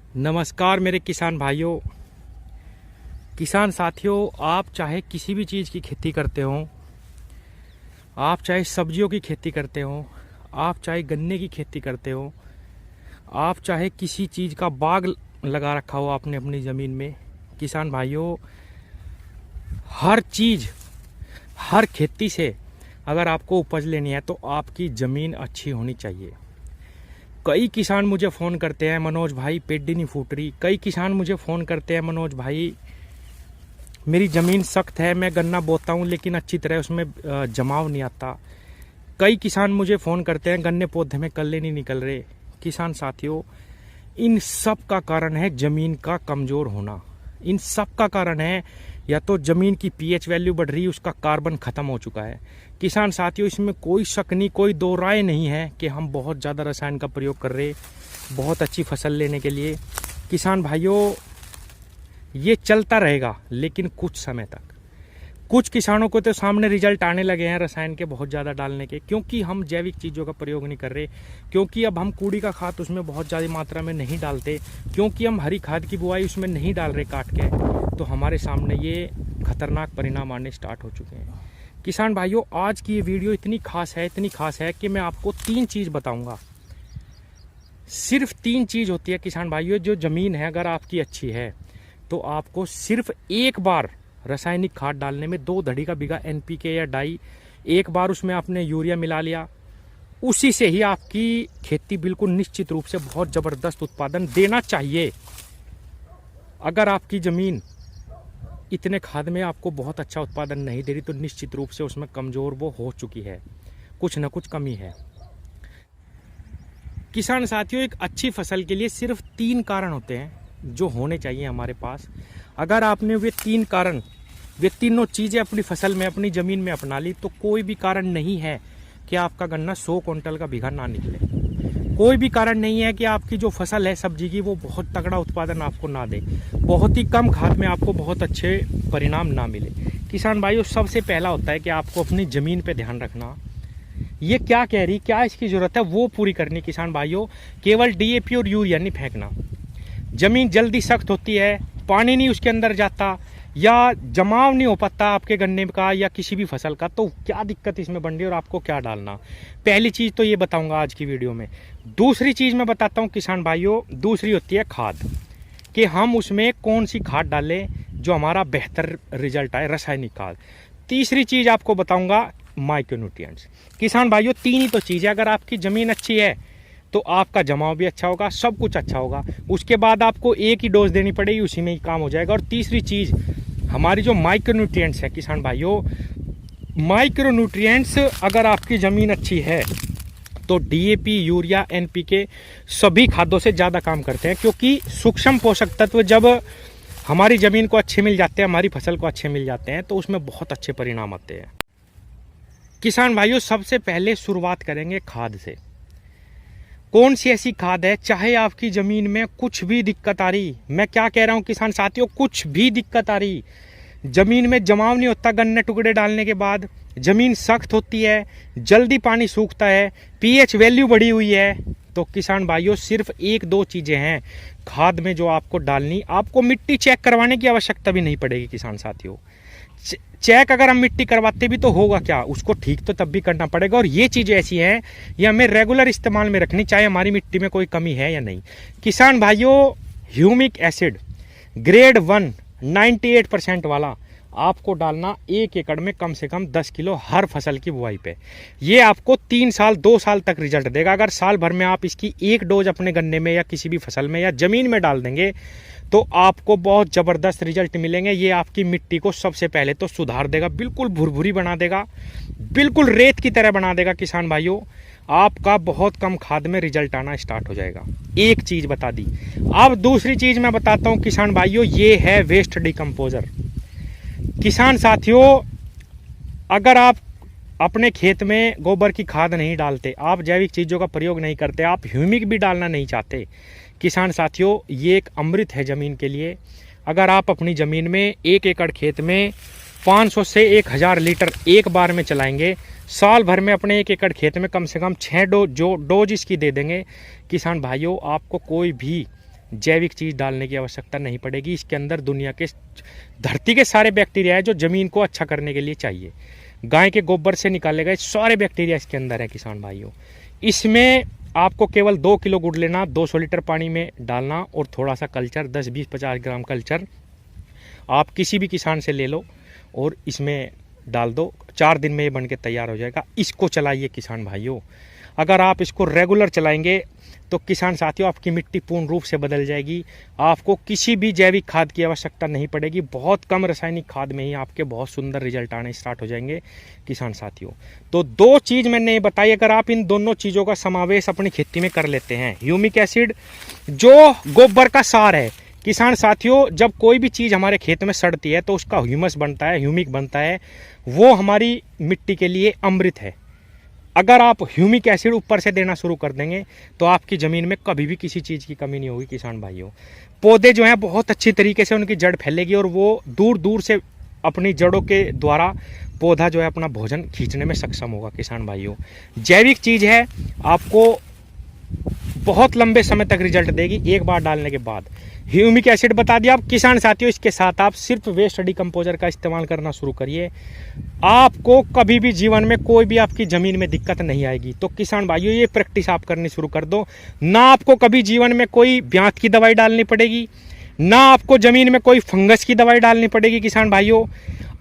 नमस्कार मेरे किसान भाइयों, किसान साथियों। आप चाहे किसी भी चीज़ की खेती करते हो, आप चाहे सब्जियों की खेती करते हो, आप चाहे गन्ने की खेती करते हो, आप चाहे किसी चीज़ का बाग लगा रखा हो आपने अपनी ज़मीन में, किसान भाइयों, हर चीज़, हर खेती से अगर आपको उपज लेनी है तो आपकी ज़मीन अच्छी होनी चाहिए। कई किसान मुझे फ़ोन करते हैं, मनोज भाई पेडी नहीं फूट रही। कई किसान मुझे फ़ोन करते हैं, मनोज भाई मेरी ज़मीन सख्त है, मैं गन्ना बोता हूँ लेकिन अच्छी तरह उसमें जमाव नहीं आता। कई किसान मुझे फ़ोन करते हैं, गन्ने पौधे में कल्ले नहीं निकल रहे। किसान साथियों, इन सब का कारण है ज़मीन का कमज़ोर होना। इन सब का कारण है या तो ज़मीन की पीएच वैल्यू बढ़ रही है, उसका कार्बन ख़त्म हो चुका है। किसान साथियों, इसमें कोई शक नहीं, कोई दो राय नहीं है कि हम बहुत ज़्यादा रसायन का प्रयोग कर रहे बहुत अच्छी फसल लेने के लिए। किसान भाइयों, ये चलता रहेगा लेकिन कुछ समय तक। कुछ किसानों को तो सामने रिजल्ट आने लगे हैं रसायन के बहुत ज़्यादा डालने के, क्योंकि हम जैविक चीज़ों का प्रयोग नहीं कर रहे, क्योंकि अब हम कूड़ी का खाद उसमें बहुत ज़्यादा मात्रा में नहीं डालते, क्योंकि हम हरी खाद की बुआई उसमें नहीं डाल रहे काट के, तो हमारे सामने ये खतरनाक परिणाम आने स्टार्ट हो चुके हैं। किसान भाइयों, आज की ये वीडियो इतनी खास है कि मैं आपको 3 चीज़ बताऊँगा। सिर्फ 3 चीज़ होती है किसान भाइयों। जो ज़मीन है अगर आपकी अच्छी है तो आपको सिर्फ एक बार रासायनिक खाद डालने में 2 धड़ी का बीघा एनपीके या डाई, एक बार उसमें आपने यूरिया मिला लिया, उसी से ही आपकी खेती बिल्कुल निश्चित रूप से बहुत ज़बरदस्त उत्पादन देना चाहिए। अगर आपकी ज़मीन इतने खाद में आपको बहुत अच्छा उत्पादन नहीं दे रही तो निश्चित रूप से उसमें कमज़ोर वो हो चुकी है, कुछ न कुछ कमी है। किसान साथियों, एक अच्छी फसल के लिए सिर्फ 3 कारण होते हैं जो होने चाहिए हमारे पास। अगर आपने वे तीनों चीज़ें अपनी फसल में, अपनी ज़मीन में अपना ली तो कोई भी कारण नहीं है कि आपका गन्ना 100 क्विंटल का बीघा ना निकले। कोई भी कारण नहीं है कि आपकी जो फसल है सब्जी की वो बहुत तगड़ा उत्पादन आपको ना दे, बहुत ही कम खाद में आपको बहुत अच्छे परिणाम ना मिले। किसान भाइयों, सबसे पहला होता है कि आपको अपनी ज़मीन पे ध्यान रखना। ये क्या कह रही, क्या इसकी ज़रूरत है वो पूरी करनी। किसान भाइयों, केवल डीएपी और यूरिया नहीं फेंकना। ज़मीन जल्दी सख्त होती है, पानी नहीं उसके अंदर जाता या जमाव नहीं हो पाता आपके गन्ने का या किसी भी फसल का, तो क्या दिक्कत इसमें बन रही है और आपको क्या डालना। पहली चीज़ तो ये बताऊंगा आज की वीडियो में। दूसरी चीज़ मैं बताता हूँ किसान भाइयों, दूसरी होती है खाद, कि हम उसमें कौन सी खाद डालें जो हमारा बेहतर रिजल्ट आए, रासायनिक खाद। तीसरी चीज़ आपको बताऊँगा माइक्रोन्यूट्रिएंट्स। किसान भाइयों, 3 ही तो चीज़ है। अगर आपकी ज़मीन अच्छी है तो आपका जमाव भी अच्छा होगा, सब कुछ अच्छा होगा। उसके बाद आपको एक ही डोज देनी पड़ेगी, उसी में ही काम हो जाएगा। और तीसरी चीज़ हमारी जो माइक्रोन्यूट्रिएंट्स है किसान भाइयों, माइक्रोन्यूट्रिएंट्स अगर आपकी ज़मीन अच्छी है तो डीएपी, यूरिया, एनपीके सभी खादों से ज़्यादा काम करते हैं, क्योंकि सूक्ष्म पोषक तत्व जब हमारी ज़मीन को अच्छे मिल जाते हैं, हमारी फसल को अच्छे मिल जाते हैं तो उसमें बहुत अच्छे परिणाम आते हैं। किसान भाइयों, सबसे पहले शुरुआत करेंगे खाद से। कौन सी ऐसी खाद है, चाहे आपकी ज़मीन में कुछ भी दिक्कत आ रही, मैं क्या कह रहा हूँ किसान साथियों, कुछ भी दिक्कत आ रही, ज़मीन में जमाव नहीं होता गन्ने टुकड़े डालने के बाद, ज़मीन सख्त होती है, जल्दी पानी सूखता है, पीएच वैल्यू बढ़ी हुई है, तो किसान भाइयों सिर्फ 1-2 चीज़ें हैं खाद में जो आपको डालनी। आपको मिट्टी चेक करवाने की आवश्यकता भी नहीं पड़ेगी किसान साथियों। चेक अगर हम मिट्टी करवाते भी तो होगा क्या, उसको ठीक तो तब भी करना पड़ेगा। और ये चीज़ें ऐसी हैं, ये हमें रेगुलर इस्तेमाल में रखनी, चाहे हमारी मिट्टी में कोई कमी है या नहीं। किसान भाइयों, ह्यूमिक एसिड ग्रेड 1 98% वाला आपको डालना 1 एकड़ में कम से कम 10 किलो हर फसल की बुआई पे। ये आपको 3 साल 2 साल तक रिजल्ट देगा। अगर साल भर में आप इसकी 1 डोज अपने गन्ने में या किसी भी फसल में या ज़मीन में डाल देंगे तो आपको बहुत ज़बरदस्त रिजल्ट मिलेंगे। ये आपकी मिट्टी को सबसे पहले तो सुधार देगा, बिल्कुल भुरभुरी बना देगा, बिल्कुल रेत की तरह बना देगा। किसान भाइयों, आपका बहुत कम खाद में रिजल्ट आना स्टार्ट हो जाएगा। एक चीज़ बता दी। अब दूसरी चीज़ मैं बताता हूँ किसान भाइयों, ये है वेस्ट डिकम्पोजर। किसान साथियों, अगर आप अपने खेत में गोबर की खाद नहीं डालते, आप जैविक चीज़ों का प्रयोग नहीं करते, आप ह्यूमिक भी डालना नहीं चाहते, किसान साथियों ये एक अमृत है ज़मीन के लिए। अगर आप अपनी ज़मीन में 1 एकड़ खेत में 500 से 1000 लीटर एक बार में चलाएंगे, साल भर में अपने 1 एकड़ खेत में कम से कम 6 डोज इसकी दे देंगे, किसान भाइयों आपको कोई भी जैविक चीज़ डालने की आवश्यकता नहीं पड़ेगी। इसके अंदर दुनिया के, धरती के सारे बैक्टीरिया है जो ज़मीन को अच्छा करने के लिए चाहिए। गाय के गोबर से निकाले गए सारे बैक्टीरिया इसके अंदर है किसान भाइयों। इसमें आपको केवल 2 किलो गुड़ लेना, 200 लीटर पानी में डालना और थोड़ा सा कल्चर 10, 20, 50 ग्राम कल्चर आप किसी भी किसान से ले लो और इसमें डाल दो। 4 दिन में ये बन के तैयार हो जाएगा। इसको चलाइए किसान भाइयों। अगर आप इसको रेगुलर चलाएंगे तो किसान साथियों आपकी मिट्टी पूर्ण रूप से बदल जाएगी। आपको किसी भी जैविक खाद की आवश्यकता नहीं पड़ेगी। बहुत कम रासायनिक खाद में ही आपके बहुत सुंदर रिजल्ट आने स्टार्ट हो जाएंगे किसान साथियों। तो 2 चीज़ मैंने ये बताई, अगर आप इन दोनों चीज़ों का समावेश अपनी खेती में कर लेते हैं, ह्यूमिक एसिड जो गोबर का सार है किसान साथियों, जब कोई भी चीज़ हमारे खेत में सड़ती है तो उसका ह्यूमस बनता है, ह्यूमिक बनता है, वो हमारी मिट्टी के लिए अमृत है। अगर आप ह्यूमिक एसिड ऊपर से देना शुरू कर देंगे तो आपकी ज़मीन में कभी भी किसी चीज़ की कमी नहीं होगी किसान भाइयों। पौधे जो हैं बहुत अच्छी तरीके से उनकी जड़ फैलेगी और वो दूर दूर से अपनी जड़ों के द्वारा पौधा जो है अपना भोजन खींचने में सक्षम होगा किसान भाइयों। जैविक चीज़ है, आपको बहुत लंबे समय तक रिजल्ट देगी एक बार डालने के बाद। ह्यूमिक एसिड बता दिया आप किसान साथियों। इसके साथ आप सिर्फ वेस्ट डिकम्पोजर का इस्तेमाल करना शुरू करिए, आपको कभी भी जीवन में कोई भी आपकी ज़मीन में दिक्कत नहीं आएगी। तो किसान भाइयों ये प्रैक्टिस आप करनी शुरू कर दो। ना आपको कभी जीवन में कोई ब्यात की दवाई डालनी पड़ेगी, ना आपको ज़मीन में कोई फंगस की दवाई डालनी पड़ेगी किसान भाइयों।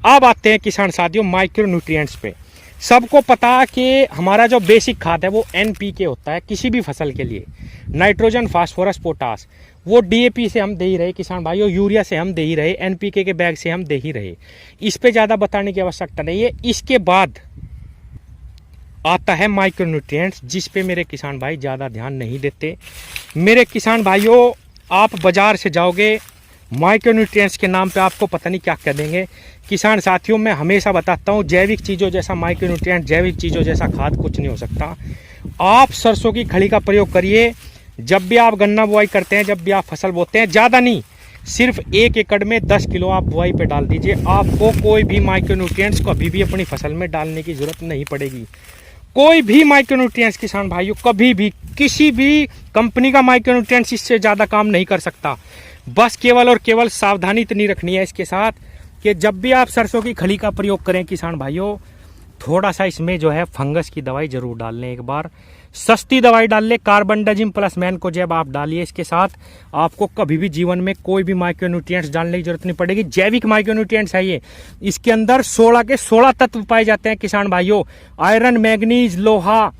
अब आते हैं किसान साथियों माइक्रो न्यूट्रिएंट्स पे। सबको पता कि हमारा जो बेसिक खाद है वो NPK होता है किसी भी फसल के लिए, नाइट्रोजन, फास्फोरस, पोटास। वो DAP से हम दे ही रहे किसान भाइयों, यूरिया से हम दे ही रहे, NPK के बैग से हम दे ही रहे। इस पे ज़्यादा बताने की आवश्यकता नहीं है। इसके बाद आता है माइक्रो न्यूट्रिएंट्स, जिस पे मेरे किसान भाई ज़्यादा ध्यान नहीं देते। मेरे किसान भाइयों आप बाज़ार से जाओगे, माइक्रो न्यूट्रिएंट्स के नाम पे आपको पता नहीं क्या कह देंगे। किसान साथियों मैं हमेशा बताता हूँ जैविक चीज़ों जैसा माइक्रो न्यूट्रिएंट, जैविक चीज़ों जैसा खाद कुछ नहीं हो सकता। आप सरसों की खली का प्रयोग करिए जब भी आप गन्ना बुआई करते हैं, जब भी आप फसल बोते हैं। ज़्यादा नहीं, सिर्फ 1 एकड़ में 10 किलो आप बुआई पे डाल दीजिए। आपको कोई भी माइक्रो न्यूट्रिएंट्स कभी भी अपनी फसल में डालने की जरूरत नहीं पड़ेगी। कोई भी माइक्रो न्यूट्रिएंट्स किसान भाइयों, कभी भी किसी भी कंपनी का माइक्रो न्यूट्रिएंट्स इससे ज़्यादा काम नहीं कर सकता। बस केवल और केवल सावधानी इतनी रखनी है इसके साथ कि जब भी आप सरसों की खली का प्रयोग करें किसान भाइयों, थोड़ा सा इसमें जो है फंगस की दवाई जरूर डाल लें। एक बार सस्ती दवाई डाल लें, कार्बनडाजिम प्लस मैनकोजेब आप डालिए। इसके साथ आपको कभी भी जीवन में कोई भी माइक्रो न्यूट्रिएंट्स डालने की जरूरत नहीं पड़ेगी। जैविक माइक्रो न्यूट्रिएंट्स है ये। इसके अंदर 16 के 16 तत्व पाए जाते हैं किसान भाइयों। आयरन, मैग्नीज, लोहा,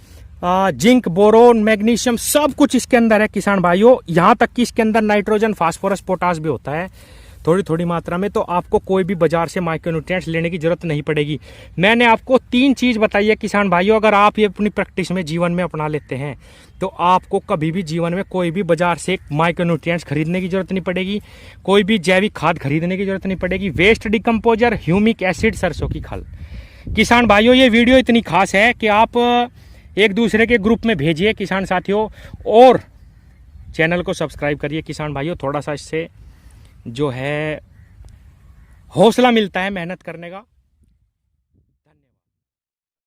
जिंक, बोरोन, मैग्नीशियम सब कुछ इसके अंदर है किसान भाइयों। यहाँ तक कि इसके अंदर नाइट्रोजन, फास्फोरस, पोटास भी होता है थोड़ी थोड़ी मात्रा में। तो आपको कोई भी बाजार से माइक्रो न्यूट्रिएंट्स लेने की जरूरत नहीं पड़ेगी। मैंने आपको 3 चीज़ बताई है किसान भाइयों, अगर आप ये अपनी प्रैक्टिस में जीवन में अपना लेते हैं तो आपको कभी भी जीवन में कोई भी बाजार से माइक्रो न्यूट्रिएंट्स खरीदने की जरूरत नहीं पड़ेगी, कोई भी जैविक खाद खरीदने की जरूरत नहीं पड़ेगी। वेस्ट डिकम्पोजर, ह्यूमिक एसिड, सरसों की खल। किसान भाइयों ये वीडियो इतनी खास है कि आप एक दूसरे के ग्रुप में भेजिए किसान साथियों, और चैनल को सब्सक्राइब करिए किसान भाइयों। थोड़ा सा इससे जो है हौसला मिलता है मेहनत करने का।